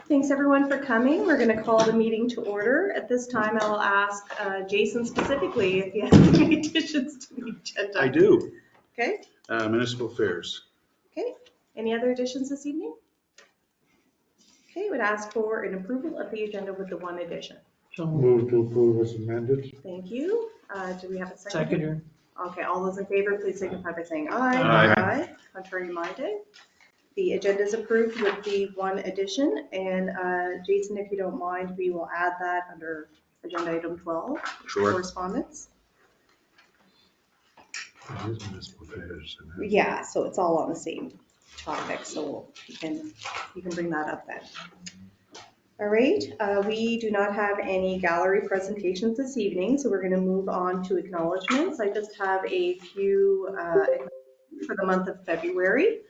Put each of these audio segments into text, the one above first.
Thanks everyone for coming. We're going to call the meeting to order. At this time, I'll ask Jason specifically if he has any additions to the agenda. I do. Okay. Municipal affairs. Okay. Any other additions this evening? Okay, would ask for an approval of the agenda with the one addition. So Move to approve as amended. Thank you. Do we have a second? seconder. Okay, all those in favor, please signify by saying aye. Aye. Contrary minded. The agenda is approved with the one addition. And Jason, if you don't mind, we will add that under agenda item 12, Sure. correspondence. It is municipal affairs. Yeah, so it's all on the same topic, so you can bring that up then. All right, we do not have any gallery presentations this evening, so we're going to move on to acknowledgements. I just have a few for the month of February.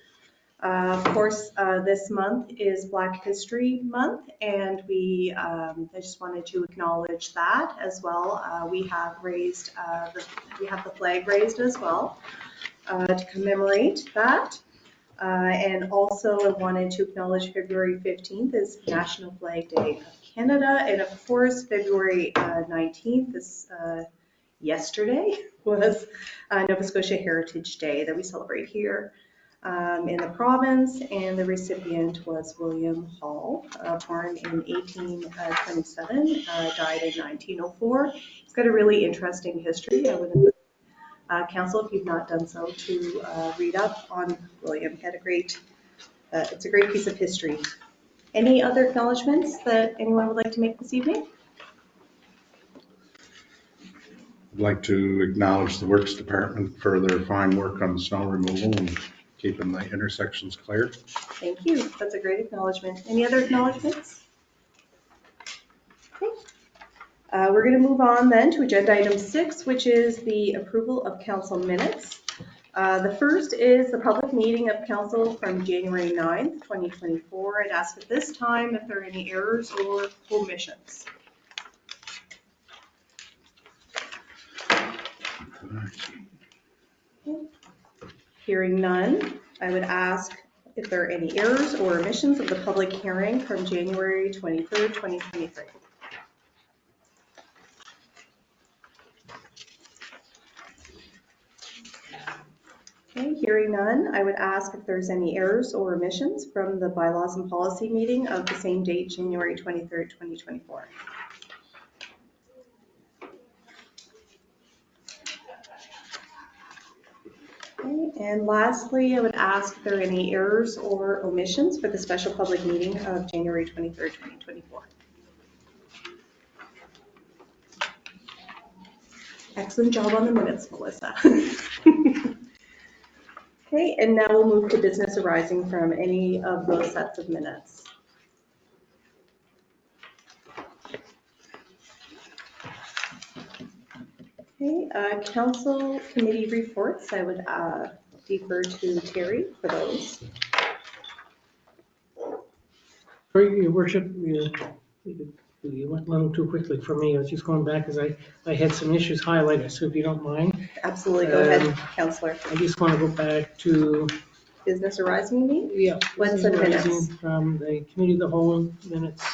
Of course, this month is Black History Month, and I just wanted to acknowledge that as well. We have raised, we have the flag raised as well to commemorate that. And also I wanted to acknowledge February 15th is National Flag Day of Canada. And of course, February 19th is yesterday was Nova Scotia Heritage Day that we celebrate here in the province. And the recipient was William Hall, born in 1827, died in 1904. It's got a really interesting history. I would Council, if you've not done so, to read up on William. Had a great, it's a great piece of history. Any other acknowledgements that anyone would like to make this evening? I'd like to acknowledge the Works Department for their fine work on snow removal and keeping the intersections clear. Thank you. That's a great acknowledgement. Any other acknowledgements? Okay. We're going to move on then to agenda item 6, which is the approval of council minutes. The first is the public meeting of council from January 9th, 2024. I'd ask at this time if there are any errors or omissions. Hearing none, I would ask if there are any errors or omissions of the public hearing from January 23rd, 2023. Okay, hearing none, I would ask if there's any errors or omissions from the bylaws and policy meeting of the same date, January 23rd, 2024. Okay, and lastly, I would ask if there are any errors or omissions for the special public meeting of January 23rd, 2024. Excellent job on the minutes, Melissa. Okay, and now we'll move to business arising from any of those sets of minutes. Okay, council committee reports, I would defer to Terry for those. Your worship, you went a little too quickly for me. I was just going back because I had some issues highlighted, so if you don't mind. Absolutely, go ahead, Councillor. I just want to go back to. Business arising meeting? Yeah. What's the minutes? From the committee of the whole minutes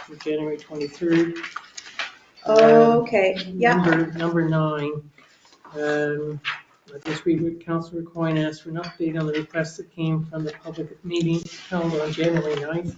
for January 23rd. Okay, yeah. Number 9. I'll just read what Councillor Coyne asked for an update on the request that came from the public meeting held on January 9th.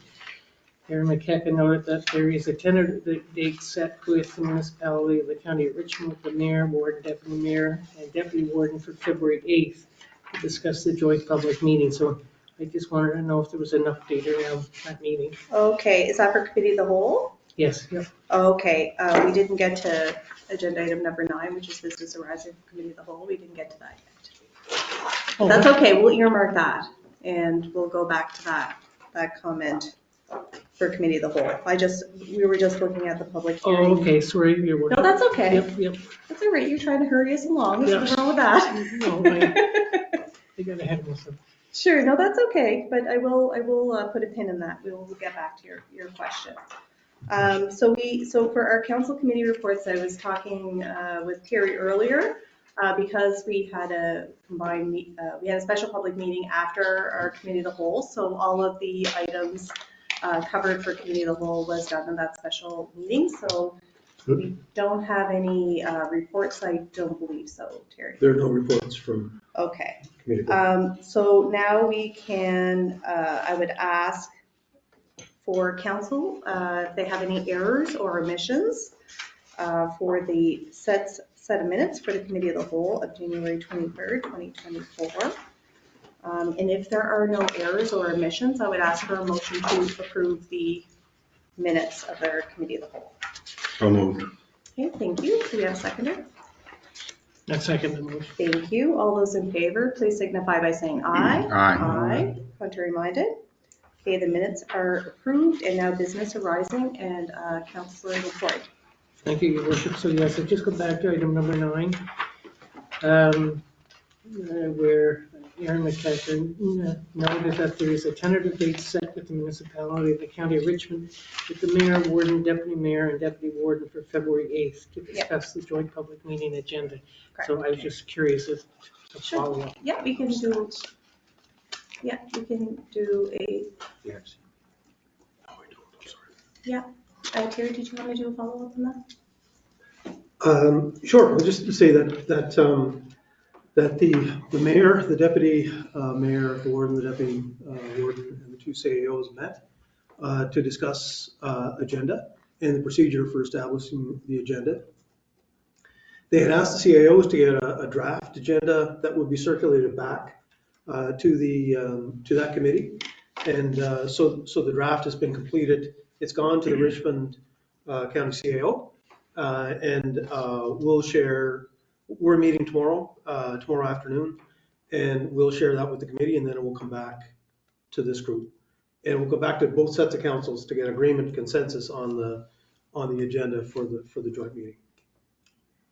Aaron McKechnie noted that there is a tentative date set with the municipality of the county of Richmond with the mayor, warden, deputy mayor, and deputy warden for February 8th to discuss the joint public meeting. So I just wanted to know if there was an update around that meeting. Okay, is that for committee of the whole? Yes. Yep. Okay, we didn't get to agenda item number 9, which is business arising from committee of the whole. We didn't get to that yet. Oh, That's okay, we'll earmark that and we'll go back to that comment for committee of the whole. We were just looking at the public hearing. Oh, okay, sorry. You're No, that's okay. Yep. That's all right, you're trying to hurry us along. There's Yeah. nothing wrong with that. No, I got ahead of myself. Sure, no, that's okay, but I will put a pin in that. We will get back to your question. So for our council committee reports, I was talking with Terry earlier because we had a we had a special public meeting after our committee of the whole. So all of the items covered for committee of the whole was done in that special meeting, so we don't have any reports, I don't believe so, Terry. There are no reports from Okay. committee. So now we can, I would ask for council, if they have any errors or omissions for the set of minutes for the committee of the whole of January 23rd, 2024. And if there are no errors or omissions, I would ask for a motion to approve the minutes of our committee of the whole. So moved. Okay, thank you. Do we have a seconder? I second the motion. Thank you. All those in favor, please signify by saying aye. Aye. Aye. Contrary minded? Okay, the minutes are approved, and now business arising, and Councillor LaFoy. Thank you, Your Worship. So yes, I just go back to item number 9, where Aaron McKechnie noted that there is a tentative date set with the municipality of the County of Richmond with the mayor, warden, deputy mayor, and deputy warden for February 8th to discuss the joint public meeting agenda. So I was just curious if to follow up. Yeah, we can do a, Yes. Terry, did you want to do a follow-up on that? Sure, I'll just say that the mayor, the deputy mayor, the warden, the deputy warden, and the 2 CAOs met to discuss agenda and the procedure for establishing the agenda. They had asked the CAOs to get a draft agenda that would be circulated back to that committee. And so the draft has been completed. It's gone to the Richmond County CAO, and we'll share. We're meeting tomorrow afternoon, and we'll share that with the committee, and then it will come back to this group. And we'll go back to both sets of councils to get agreement, consensus on the agenda for the joint meeting.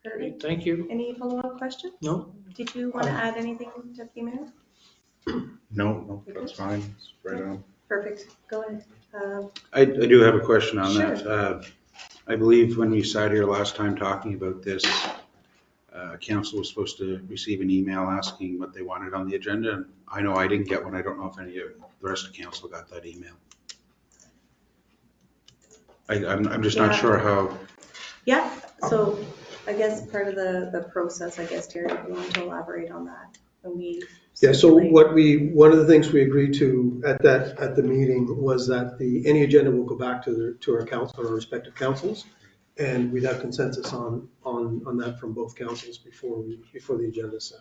Perfect. Thank you. Any follow-up questions? No? Did you want to add anything, Deputy Mayor? No, that's fine. It's right on. Perfect. Go ahead. I do have a question on Sure. that. I believe when we sat here last time talking about this, council was supposed to receive an email asking what they wanted on the agenda. And I know I didn't get one. I don't know if any of the rest of council got that email. I'm just not Yeah. sure how. Yeah, so I guess part of the process, I guess, Terry, if you want to elaborate on that. When we Yeah, so circulate- one of the things we agreed to at the meeting was that any agenda will go back to our council, our respective councils. And we'd have consensus on that from both councils before the agenda is set.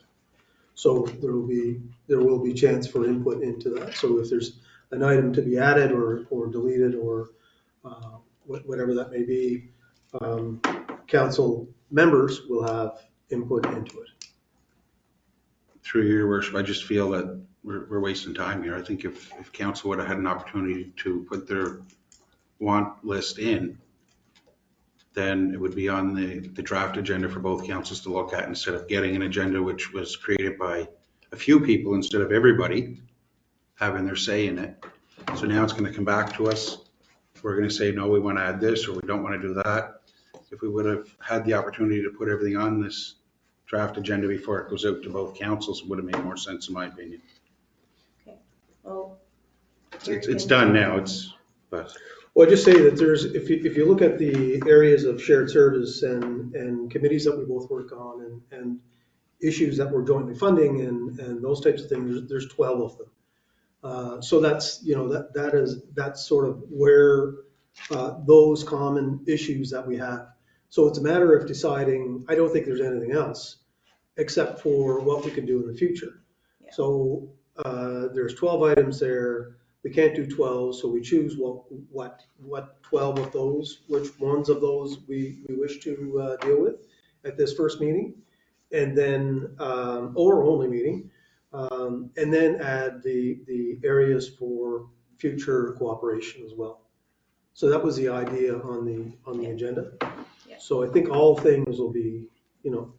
So there will be chance for input into that. So if there's an item to be added or deleted or whatever that may be, council members will have input into it. Through your worship, I just feel that we're wasting time here. I think if council would have had an opportunity to put their want list in, then it would be on the draft agenda for both councils to look at instead of getting an agenda which was created by a few people instead of everybody having their say in it. So now it's going to come back to us. We're going to say, no, we want to add this or we don't want to do that. If we would have had the opportunity to put everything on this draft agenda before it goes out to both councils, it would have made more sense in my opinion. Okay, well. It's done now, but. Well, I just say that if you look at the areas of shared service and committees that we both work on and issues that we're jointly funding and those types of things, there's 12 of them. So that's sort of where those common issues that we have. So it's a matter of deciding. I don't think there's anything else except for what we can do in the future. Yeah. So there's 12 items there. We can't do 12, so we choose what 12 of those, which ones of those we wish to deal with at this first meeting, and then or only meeting, and then add the areas for future cooperation as well. So that was the idea on the agenda. Yeah. So I think all things will be,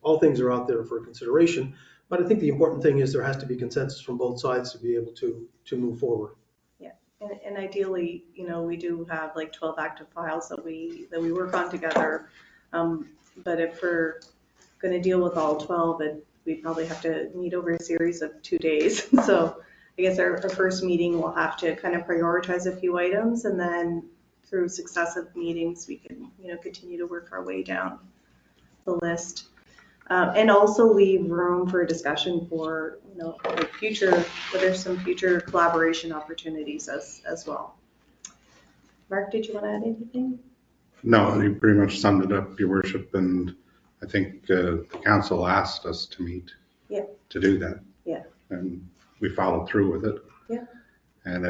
all things are out there for consideration, but I think the important thing is there has to be consensus from both sides to be able to move forward. And ideally, we do have like 12 active files that we work on together. But if we're going to deal with all 12, we probably have to meet over a series of 2 days. So I guess our first meeting, we'll have to kind of prioritize a few items, and then through successive meetings, we can, continue to work our way down the list. And also leave room for discussion for, like future, whether some future collaboration opportunities as well. Mark, did you want to add anything? No, you pretty much summed it up, Your Worship, and I think the council asked us to meet. Yeah. To do that. Yeah. And we followed through with it. Yeah. And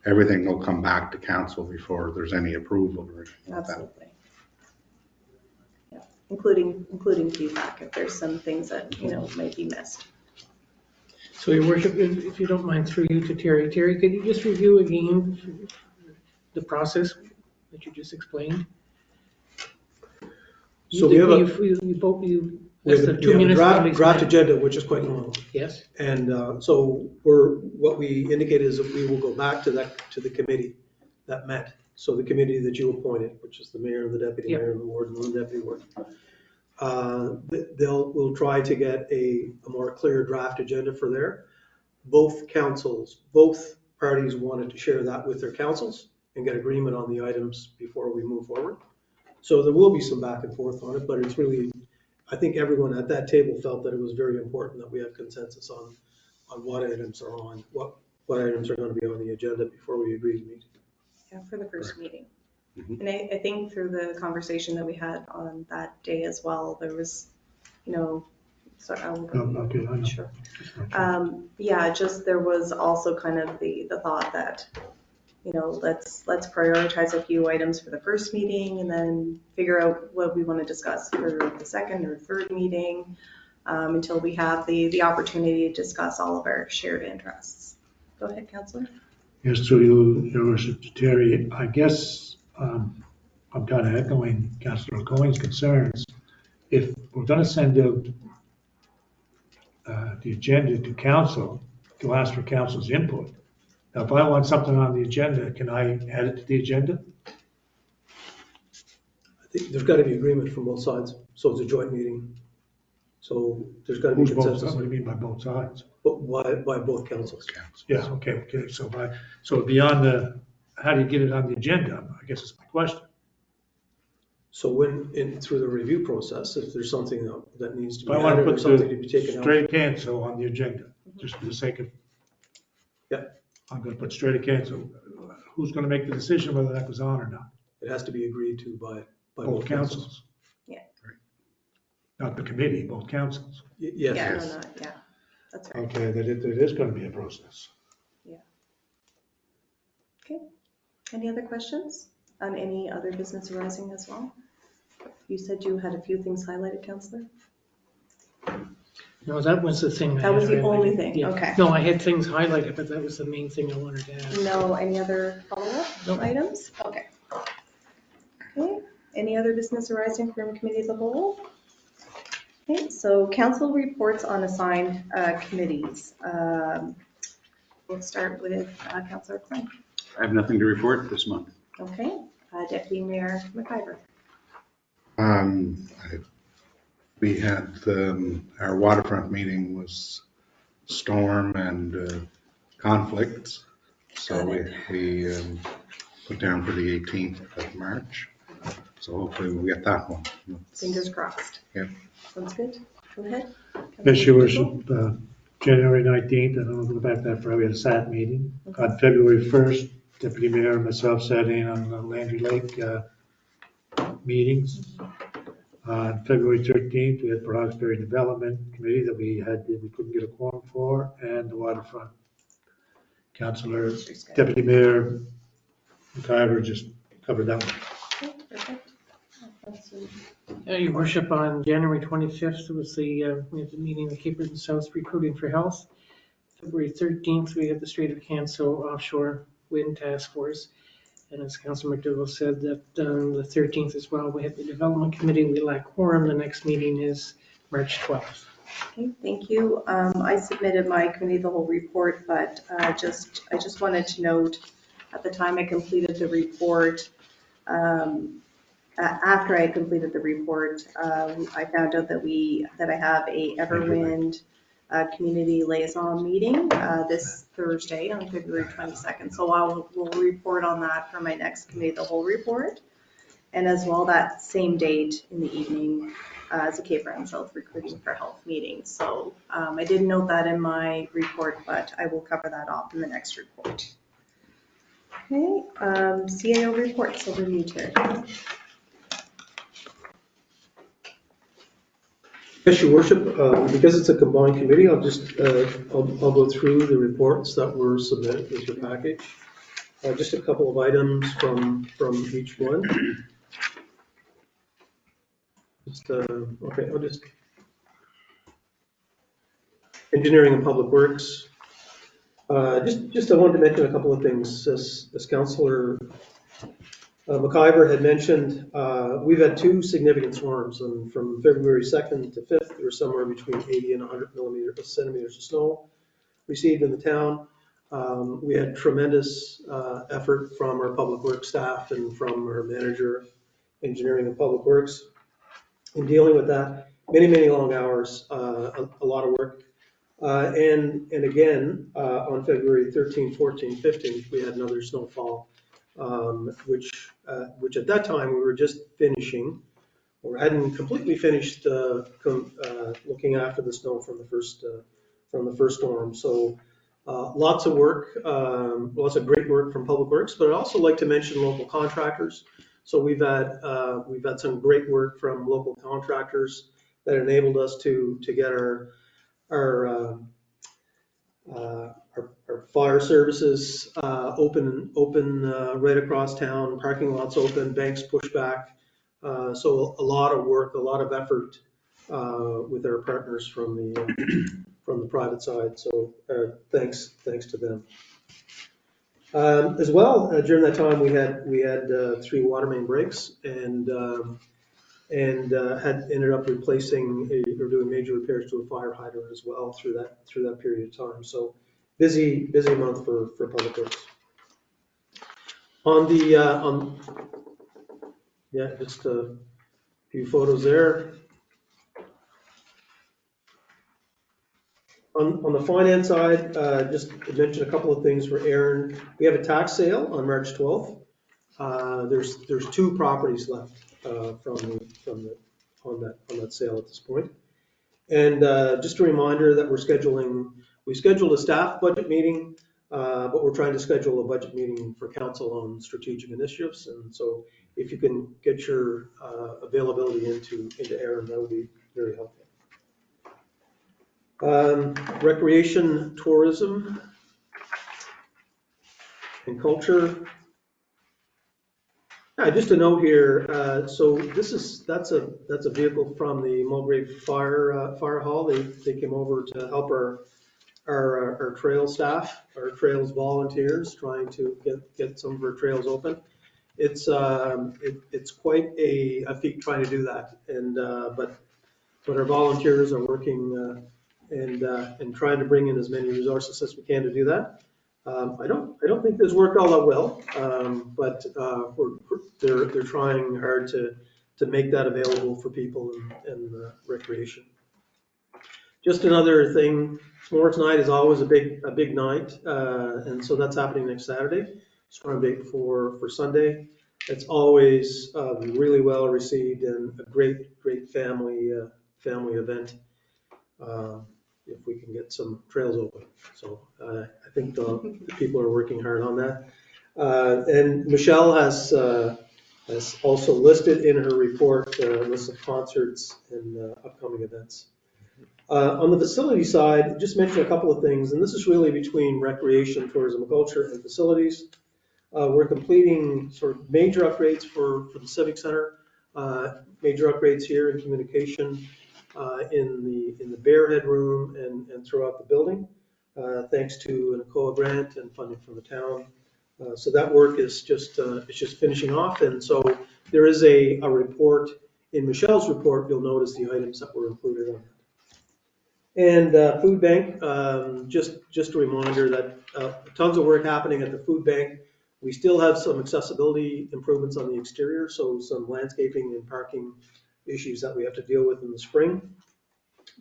everything will come back to council before there's any approval or anything like that. Absolutely. Yeah, including feedback if there's some things that, might be missed. So Your Worship, if you don't mind, through you to Terry. Terry, could you just review again the process that you just explained? So we have a less than 2 minutes. draft agenda, which is quite long. Yes. And so what we indicated is that we will go back to the committee that met. So the committee that you appointed, which is the mayor, the deputy mayor, the warden, and the deputy warden. We'll try to get a more clear draft agenda for there. Both parties wanted to share that with their councils and get agreement on the items before we move forward. So there will be some back and forth on it, but it's really, I think everyone at that table felt that it was very important that we have consensus on what items are on, what items are going to be on the agenda before we agree to meet. Yeah, for the first meeting. Mhm. And I think through the conversation that we had on that day as well, there was, so I'll go. Okay, I know. Sure. Yeah, just there was also kind of the thought that, let's prioritize a few items for the first meeting and then figure out what we want to discuss for the second or third meeting, until we have the opportunity to discuss all of our shared interests. Go ahead, Councillor. Yes, through you, Your Worship, to Terry, I guess I'm kind of echoing Councillor Cohen's concerns. If we're going to send out the agenda to council to ask for council's input, now if I want something on the agenda, can I add it to the agenda? I think there's got to be agreement from both sides. So it's a joint meeting. So there's got to be Who's both, consensus what do you mean by both sides? by both councils. Yeah, okay. So beyond how do you get it on the agenda? I guess is my question. So through the review process, if there's something that needs to If be I want to added or put something to be taken the out. straight cancel on the agenda, just for the sake of. Yeah. I'm going to put straight cancel. Who's going to make the decision whether that goes on or not? It has to be agreed to by Both councils. Yeah. Not the committee, both councils. Yes. Yeah, Yes. yeah, that's right. Okay, that it is going to be a process. Okay. Any other questions on any other business arising as well? You said you had a few things highlighted, Councillor? No, that was the thing. I That was had the highlighted. only thing, Yeah. okay. No, I had things highlighted, but that was the main thing I wanted to ask. No, any other follow-up Nope. items? Okay. Okay, any other business arising from committee of the whole? Okay, so council reports on assigned committees. We'll start with Councillor Klein. I have nothing to report this month. Okay, Deputy Mayor McIver. We had, our waterfront meeting was storm and conflicts. So Got we put down for the 18th of March. So hopefully we'll get that one. Fingers crossed. Yeah. Sounds good. Go ahead. Yes, Your Worship, January 19th, I don't know about that, Friday, we had a SAT meeting. On February 1st, Deputy Mayor and myself sat in on the Landry Lake meetings. On February 13th, we had Roxbury Development Committee that we couldn't get a quorum for, and the waterfront. Councillor, Deputy Mayor McIver just covered that one. Okay, perfect. Councillor Your Worship, on January 25th was we had the meeting of Cape Breton South Recruiting for Health. February 13th, we had the Strait of Canso Offshore Wind Task Force. And as Councilor McDougall said, that on the 13th as well, we had the Development Committee. We lack quorum. The next meeting is March 12th. Okay, thank you. I submitted my committee of the whole report, but I just wanted to note at the time I completed the report, after I completed the report, I found out that I have a Everwind community liaison meeting this Thursday on February 22nd. So we'll report on that for my next committee, the whole report. And as well, that same date in the evening is a Cape Breton South Recruiting for Health meeting. So I didn't note that in my report, but I will cover that off in the next report. Okay, CAO reports, over to you, Terry. Yes, your worship, because it's a combined committee, I'll just, I'll go through the reports that were submitted with your package. Just a couple of items from each one. Just, okay, I'll just, engineering and public works. Just I wanted to mention a couple of things. As Councillor McIver had mentioned, we've had two significant storms, and from February 2nd to 5th, there was somewhere between 80 and 100 centimeters of snow received in the town. We had tremendous effort from our public works staff and from our manager, engineering and public works, in dealing with that. Many long hours, a lot of work. And again, on February 13th, 14th, 15th, we had another snowfall, which at that time we were just finishing, or hadn't completely finished looking after the snow from the first storm. So lots of work, lots of great work from Public Works, but I'd also like to mention local contractors. So we've had some great work from local contractors that enabled us to get our fire services open right across town, parking lots open, banks pushed back. So a lot of work, a lot of effort with our partners from the private side. So thanks to them. As well, during that time we had 3 water main breaks and had ended up replacing or doing major repairs to a fire hydrant as well through that period of time. So busy month for Public Works. Just a few photos there. On the finance side, just to mention a couple of things for Aaron. We have a tax sale on March 12th. There's 2 properties left on that sale at this point. And just a reminder that we scheduled a staff budget meeting, but we're trying to schedule a budget meeting for council on strategic initiatives. And so if you can get your availability into Aaron, that would be very helpful. Recreation, tourism, and culture. Just a note here. So that's a vehicle from the Mulgrave Fire Hall. They came over to help our trail staff, our trails volunteers, trying to get some of our trails open. It's quite a feat trying to do that, and but our volunteers are working and trying to bring in as many resources as we can to do that. I don't think this worked all that well, but they're trying hard to make that available for people in recreation. Just another thing, S'mores Night is always a big night, and so that's happening next Saturday. Storm date for Sunday. It's always really well received and a great family event. If we can get some trails open. So I think the people are working hard on that. And Michelle has also listed in her report a list of concerts and upcoming events. On the facility side, just mention a couple of things, and this is really between recreation, tourism, culture, and facilities. We're completing sort of major upgrades for the Civic Center, major upgrades here in communication, in the Bearhead room and throughout the building, thanks to an ACOA grant and funding from the town. So that work is just finishing off, and so there is a report in Michelle's report. You'll notice the items that were included on that. And food bank, just a reminder that tons of work happening at the food bank. We still have some accessibility improvements on the exterior, so some landscaping and parking issues that we have to deal with in the spring.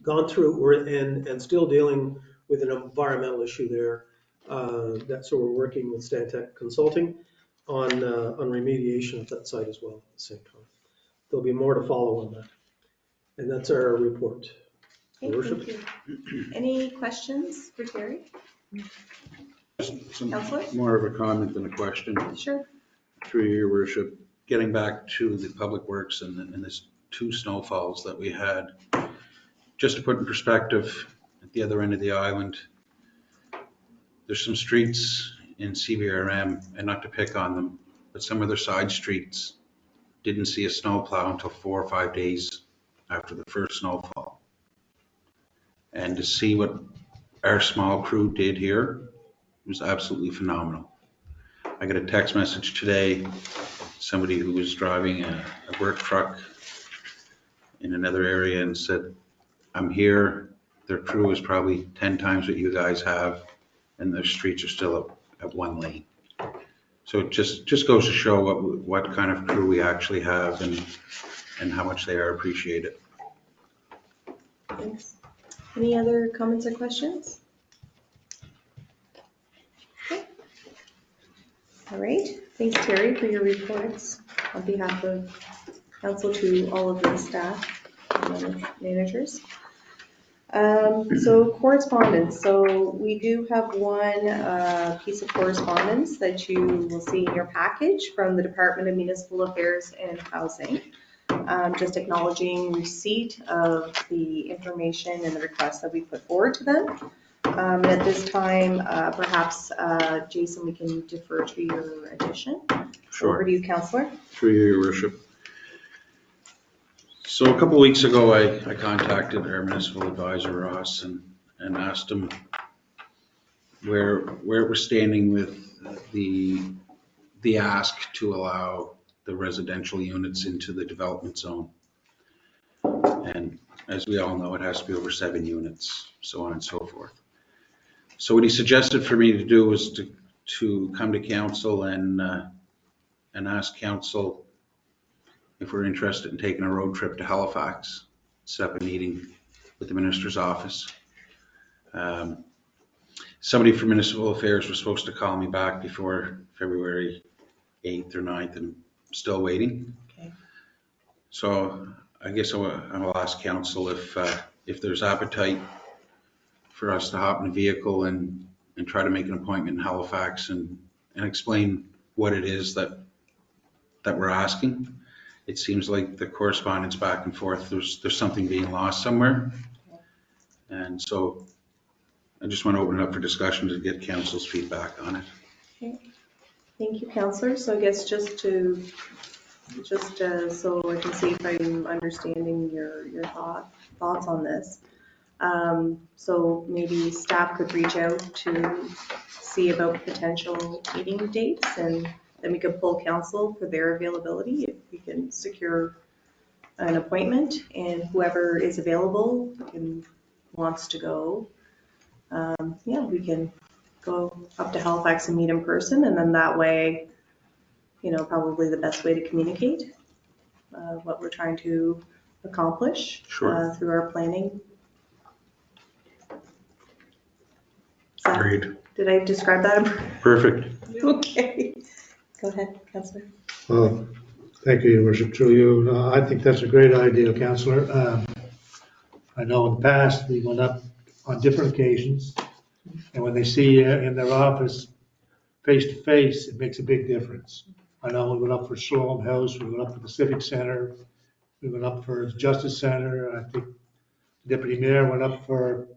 gone through, and still dealing with an environmental issue there. So we're working with Stantec Consulting on remediation of that site as well at the same time. There'll be more to follow on that. And that's our report. Okay, Your Worship. thank you. Any questions for Terry? Counselor? More of a comment than a question. Sure. Through your worship, getting back to the public works and this 2 snowfalls that we had, just to put in perspective, at the other end of the island, there's some streets in CBRM, and not to pick on them, but some of their side streets didn't see a snowplow until 4 or 5 days after the first snowfall. And to see what our small crew did here was absolutely phenomenal. I got a text message today, somebody who was driving a work truck in another area and said, I'm here. Their crew is probably 10 times what you guys have, and their streets are still at 1 lane. So it just goes to show what kind of crew we actually have and how much they are appreciated. Thanks. Any other comments or questions? Okay. All right. Thanks, Terry, for your reports on behalf of council to all of the staff and managers. So correspondence. So we do have one piece of correspondence that you will see in your package from the Department of Municipal Affairs and Housing. Just acknowledging receipt of the information and the requests that we put forward to them. And at this time, perhaps, Jason, we can defer to your addition. Sure. Over to you, Councillor. Through you, your worship. So a couple of weeks ago, I contacted our municipal advisor, Ross, and asked him where we're standing with the ask to allow the residential units into the development zone. And as we all know, it has to be over 7 units, so on and so forth. So what he suggested for me to do was to come to council and ask council if we're interested in taking a road trip to Halifax, set up a meeting with the minister's office. Somebody from Municipal Affairs was supposed to call me back before February 8th or 9th, and I'm still waiting. Okay. So I guess I'll ask council if there's appetite for us to hop in a vehicle and try to make an appointment in Halifax and explain what it is that we're asking. It seems like the correspondence back and forth, there's something being lost somewhere. And so I just want to open it up for discussion to get council's feedback on it. Okay. Thank you, Councillor. So I guess just so I can see if I'm understanding your thoughts on this. So maybe staff could reach out to see about potential meeting dates, and then we could pull council for their availability if we can secure an appointment, and whoever is available and wants to go, we can go up to Halifax and meet in person, and then that way, probably the best way to communicate what we're trying to accomplish through our planning. Agreed. Did I describe that? Perfect. Okay. Go ahead, Councillor. Well, thank you, Your Worship. Through you. I think that's a great idea, Councillor. I know in the past we went up on different occasions, and when they see you in their office face to face, it makes a big difference. I know we went up for Shalom House, we went up for the Civic Center, we went up for the Justice Center. I think the Deputy Mayor went up for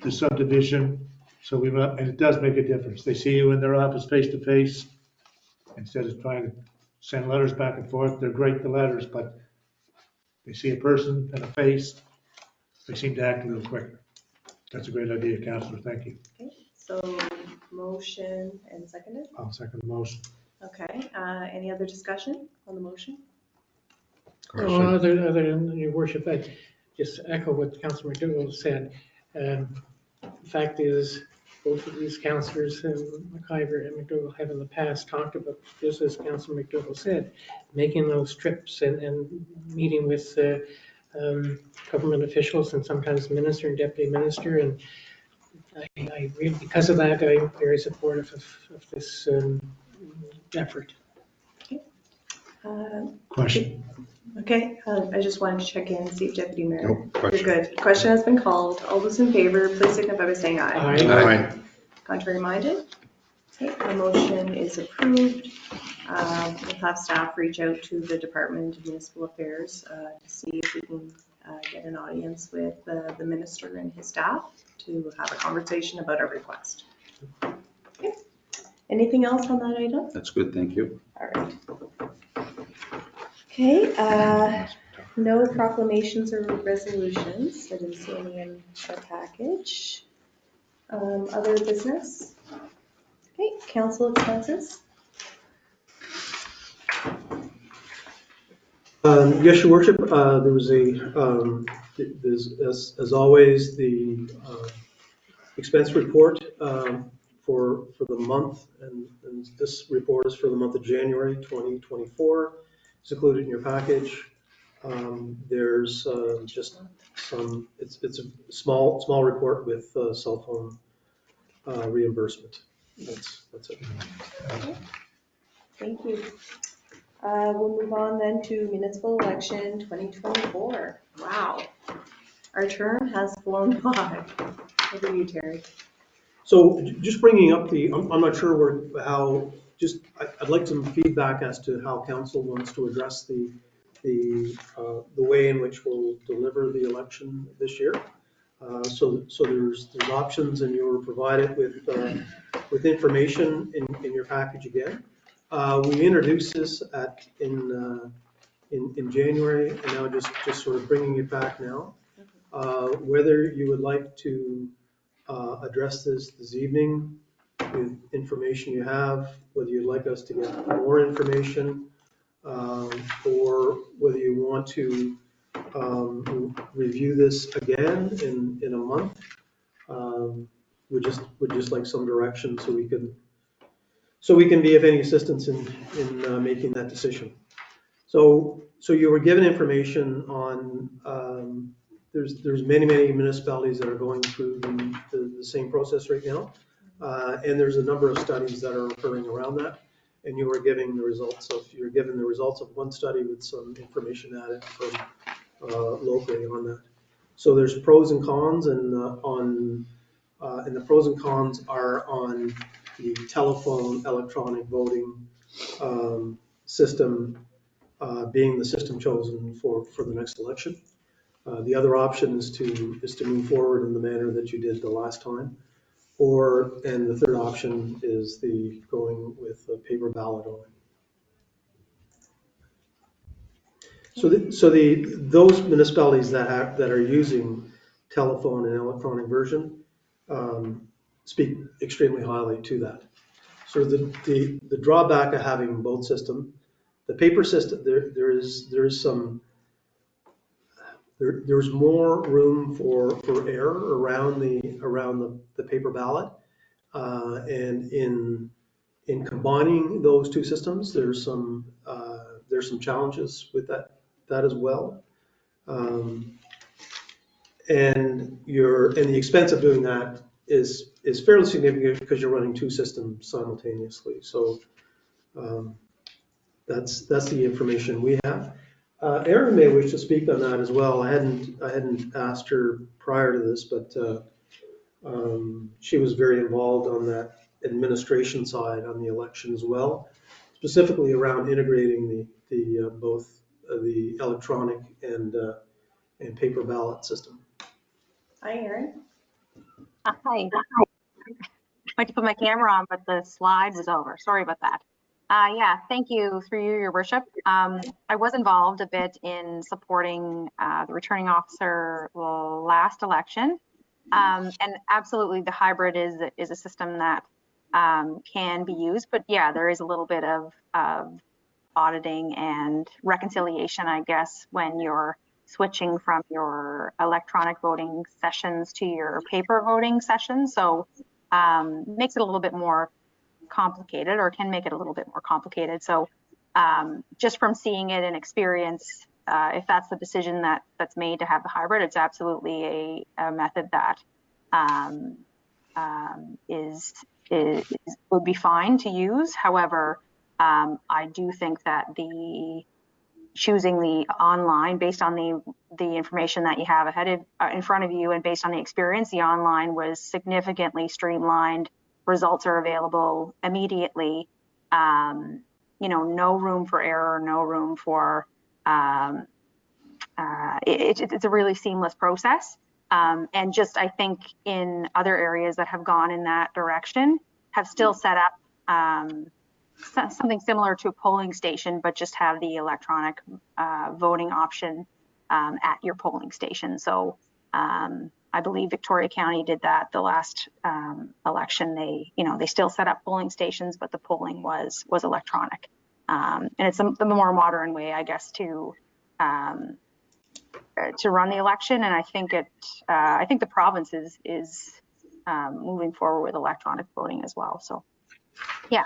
the subdivision. So we went up, and it does make a difference. They see you in their office face to face instead of trying to send letters back and forth. They're great, the letters, but they see a person and a face, they seem to act a little quicker. That's a great idea, Councillor. Thank you. Okay, so motion and seconded. I'll second the motion. Okay, any other discussion on the motion? Well, other than your worship, I just echo what Councillor McDougall said. The fact is, both of these councillors, McIver and McDougall, have in the past talked about, just as Councillor McDougall said, making those trips and meeting with government officials and sometimes minister and deputy minister. And I really, because of that, I'm very supportive of this effort. Question. Okay, I just wanted to check in and see if Deputy Mayor. Nope, You're question. good. Question has been called. All those in favor, please signify by saying aye. Aye. Contrary minded? Okay, the motion is approved. We'll have staff reach out to the Department of Municipal Affairs to see if we can get an audience with the minister and his staff to have a conversation about our request. Okay. Anything else on that item? That's good, thank you. All right. Okay, no proclamations or resolutions. I didn't see any in the package. Other business? Okay, council expenses? Yes, your worship, there was as always, the expense report for the month, and this report is for the month of January 2024. It's included in your package. There's just some, it's a small report with cell phone reimbursement. That's it. Thank you. We'll move on then to municipal election 2024. Wow. Our term has flown by. Over to you, Terry. So just bringing up I'm not sure I'd like some feedback as to how council wants to address the way in which we'll deliver the election this year. So there's options, and you were provided with information in your package again. We introduced this in January, and now just sort of bringing it back now. Whether you would like to address this evening with information you have, whether you'd like us to get more information, or whether you want to review this again in a month. Would just like some direction so we can be of any assistance in making that decision. So you were given information on there's many municipalities that are going through the same process right now, and there's a number of studies that are occurring around that. And you're given the results of one study with some information added from locally on that. So there's pros and cons, and the pros and cons are on the telephone electronic voting system being the system chosen for the next election. The other option is to move forward in the manner that you did the last time, and the third option is the going with the paper ballot only. So those municipalities that are using telephone and electronic version speak extremely highly to that. So the drawback of having both system, the paper system, there's more room for error around the paper ballot, and in combining those two systems, there's some challenges with that as well, and the expense of doing that is fairly significant because you're running two systems simultaneously. So that's the information we have. Erin may wish to speak on that as well. I hadn't asked her prior to this, but she was very involved on that administration side on the election as well, specifically around integrating the both the electronic and paper ballot system. Hi, Erin. Hi. I went to put my camera on, but the slide was over. Sorry about that. Yeah, thank you through you, Your Worship. I was involved a bit in supporting the returning officer last election. And absolutely the hybrid is a system that can be used, but yeah, there is a little bit of auditing and reconciliation, I guess, when you're switching from your electronic voting sessions to your paper voting sessions. So makes it a little bit more complicated, or can make it a little bit more complicated. So just from seeing it in experience if that's the decision that's made to have the hybrid, it's absolutely a method that would be fine to use. However, I do think that choosing the online based on the information that you have in front of you and based on the experience, the online was significantly streamlined. Results are available immediately. No room for error, no room for it's a really seamless process. And just I think in other areas that have gone in that direction have still set up something similar to a polling station, but just have the electronic voting option at your polling station. So I believe Victoria County did that the last election. They still set up polling stations, but the polling was electronic. And it's the more modern way, I guess, to run the election. And I think the province is moving forward with electronic voting as well. So, yeah.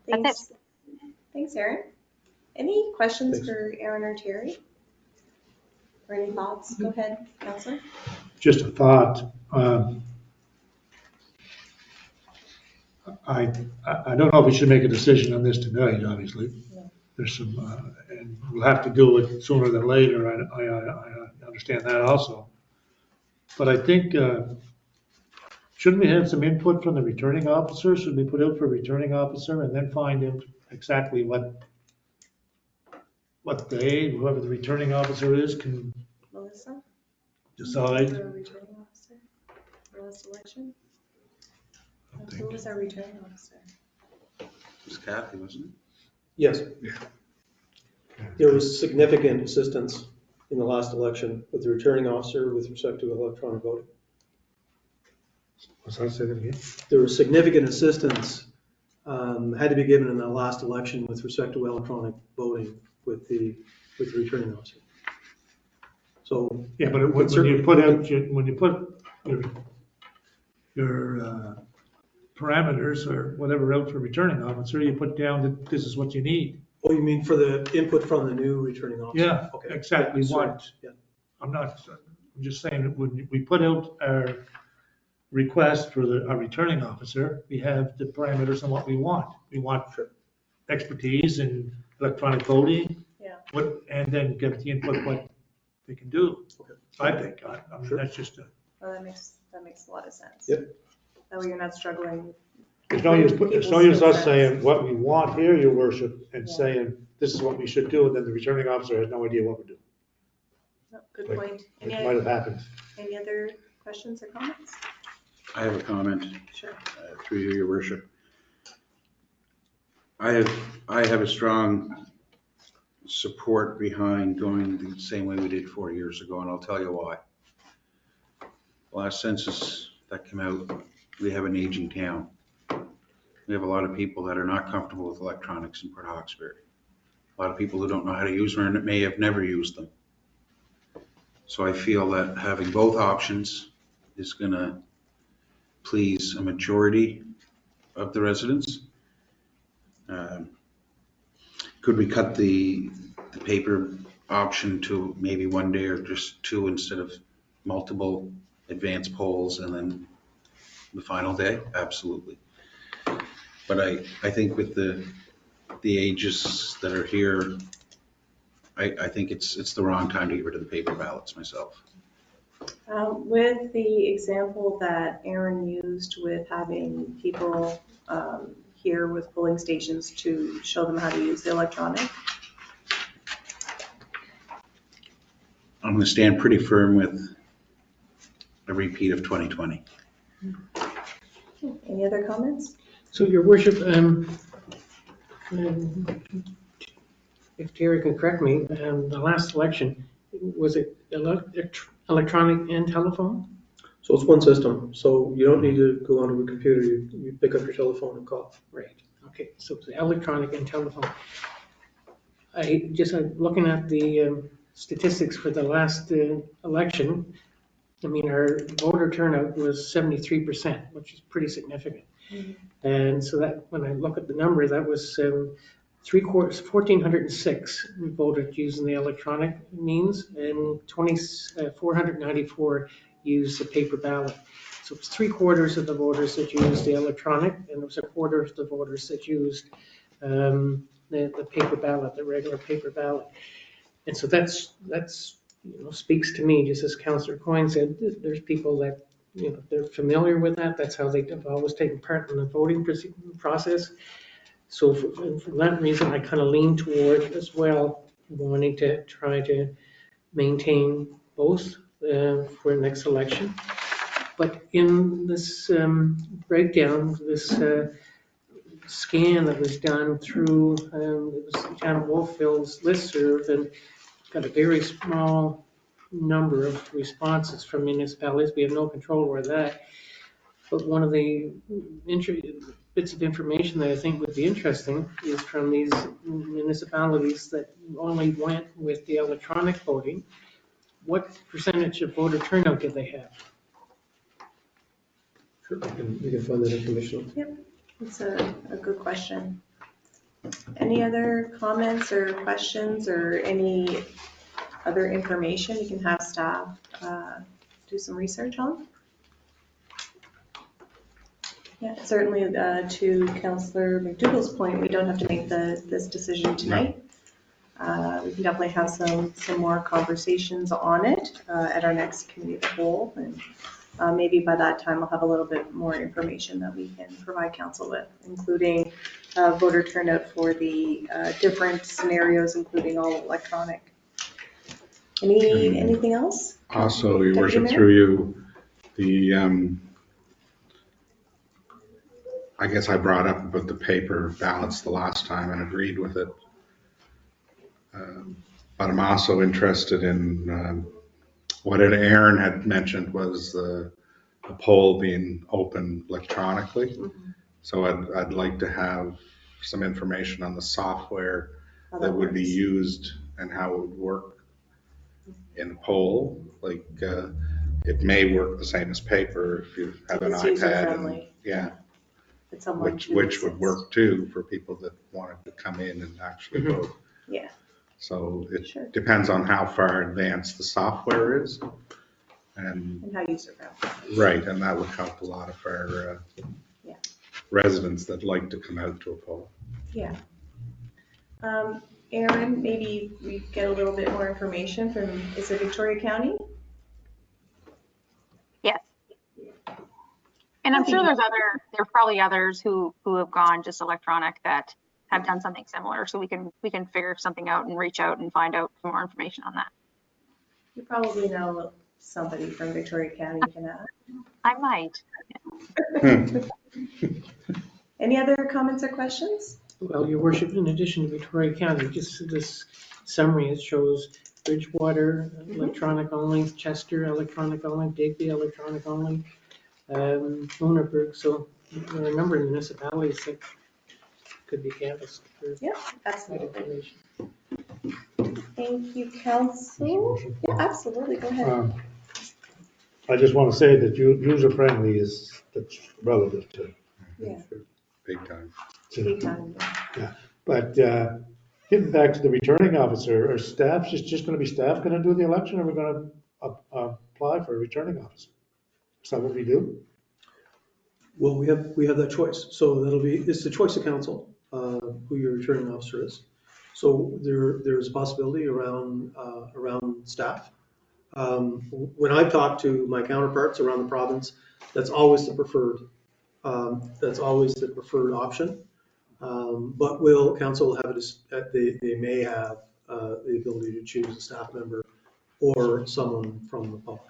Thanks. Thanks, Aaron. Any questions Thanks. for Aaron or Terry? Or any thoughts? Go ahead, Councillor. Just a thought. I don't know if we should make a decision on this tonight, obviously. No. There's some, and we'll have to do it sooner than later. I understand that also. But I think, shouldn't we have some input from the returning officer? Should we put out for a returning officer and then find out exactly what whoever the returning officer is, can Melissa? decide? For a returning officer for last election? Who was our returning officer? It was Kathy, wasn't it? Yes. There was significant assistance in the last election with the returning officer with respect to electronic voting. Was that said again? There was significant assistance had to be given in the last election with respect to electronic voting with the returning officer. So Yeah, but when you put your parameters or whatever out for returning officer, you put down that this is what you need. oh, you mean for the input from the new returning officer? Yeah, Okay. exactly Sorry. what. Yeah. I'm just saying that when we put out our request for our returning officer, we have the parameters on what we want. We want expertise in electronic voting. Yeah. And then get the input what they can do. Okay. I think, I mean, Sure. that's just Well, that makes a lot of sense. Yep. That way you're not struggling. It's no use, People's us skill sets. saying what we want here, your worship, and Yeah. saying this is what we should do, and then the returning officer has no idea what we're doing. No, good Like, point. It might have happened. Any other questions or comments? I have a comment. Sure. Through you, your worship. I have a strong support behind going the same way we did 4 years ago, and I'll tell you why. Last census that came out, we have an aging town. We have a lot of people that are not comfortable with electronics in Port Hawkesbury. A lot of people who don't know how to use them and may have never used them. So I feel that having both options is going to please a majority of the residents. Could we cut the paper option to maybe one day or just two instead of multiple advance polls and then the final day? Absolutely. But I think with the ages that are here, I think it's the wrong time to get rid of the paper ballots myself. With the example that Aaron used with having people here with polling stations to show them how to use the electronic. I'm going to stand pretty firm with a repeat of 2020. Any other comments? So your worship, if Terry can correct me, the last election, was it electronic and telephone? So it's one system. So you don't need to go onto a computer. You pick up your telephone and call. Right, okay, so it's electronic and telephone. Looking at the statistics for the last election, I mean, our voter turnout was 73%, which is pretty significant. And so that, when I look at the numbers, that was three-quarters, 1,406 voted using the electronic means, and 494 used the paper ballot. So it's three-quarters of the voters that used the electronic, and it was a quarter of the voters that used the paper ballot, the regular paper ballot. And so that's speaks to me, just as Councillor Coyne said, there's people that, they're familiar with that. That's how they've always taken part in the voting process. So for that reason, I kind of lean toward as well, wanting to try to maintain both for the next election. But in this breakdown, this scan that was done through, it was Janet Wolfville's listserv, and got a very small number of responses from municipalities. We have no control over that. But one of the bits of information that I think would be interesting is from these municipalities that only went with the electronic voting. What percentage of voter turnout did they have? Sure, we can find that information. That's a good question. Any other comments or questions or any other information we can have staff do some research on? Yeah, certainly to Councillor McDougall's point, we don't have to make this decision tonight. We can definitely have some more conversations on it at our next committee of the whole, and maybe by that time I'll have a little bit more information that we can provide council with, including voter turnout for the different scenarios, including all electronic. Anything else? Also, Your Deputy Worship, Mayor? through you, the, I guess I brought up about the paper ballots the last time and agreed with it. But I'm also interested in what Aaron had mentioned was the poll being open electronically. Mm-hmm. So I'd like to have some information on the software How that would be works. used and how it would work in a poll. Like it may work the same as paper if you have an It's iPad. user-friendly. Yeah, It's someone which who would listens. work too for people that wanted to come in and actually Mhm. vote. Yeah, So it Sure. depends on how far advanced the software is. And and how user-friendly. right, and that would help a lot of our Yeah. residents that like to come out to a poll. Yeah. Aaron, maybe we get a little bit more information from, is it Victoria County? Yes. And I'm sure there's probably others who have gone just electronic that have done something similar. So we can figure something out and reach out and find out some more information on that. You probably know somebody from Victoria County can ask. I might. Any other comments or questions? Well, Your Worship, in addition to Victoria County, just this summary, it shows Bridgewater, electronic only, Chester, electronic only, Digby, electronic only, Lunenburg. So there are a number of municipalities that could be canvassed for Yeah, that absolutely. information. Thank you, council. Yeah, absolutely, go ahead. I just want to say that user-friendly that's relative to. Yeah, Big time. big time. But getting back to the returning officer, are staff, just going to be staff going to do the election, or are we going to apply for a returning officer? Is that what we do? Well, we have that choice. So it's the choice of council, who your returning officer is. So there's a possibility around staff. When I've talked to my counterparts around the province, that's always the preferred option. But council have they may have the ability to choose a staff member or someone from the public.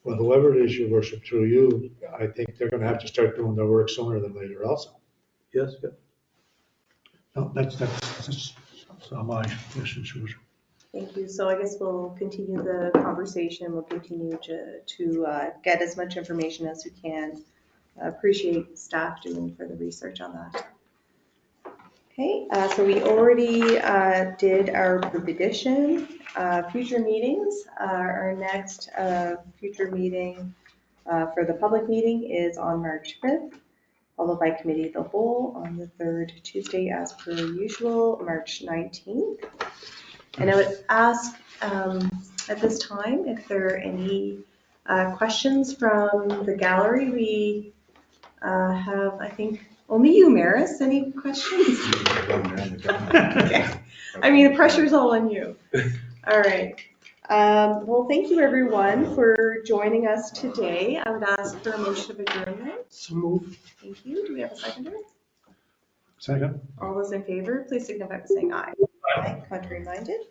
Well, whoever it is, your worship, through you, I think they're going to have to start doing their work sooner than later also. Yes, yeah. No, that's my question, your worship. Thank you. So I guess we'll continue the conversation. We'll continue to get as much information as we can. Appreciate staff doing further research on that. Okay, so we already did our prediction. Future meetings, our next future meeting for the public meeting is on March 5th. followed by committee of the whole on the third Tuesday as per usual, March 19th. And I would ask at this time if there are any questions from the gallery. We have, I think, only you, Maris. Any questions? Okay. I mean, the pressure's all on you. All right. Well, thank you everyone for joining us today. I would ask for a motion of adjournment. So move. Thank you. Do we have a seconder? Second? All those in favor, please signify by saying aye. Aye. Contrary minded?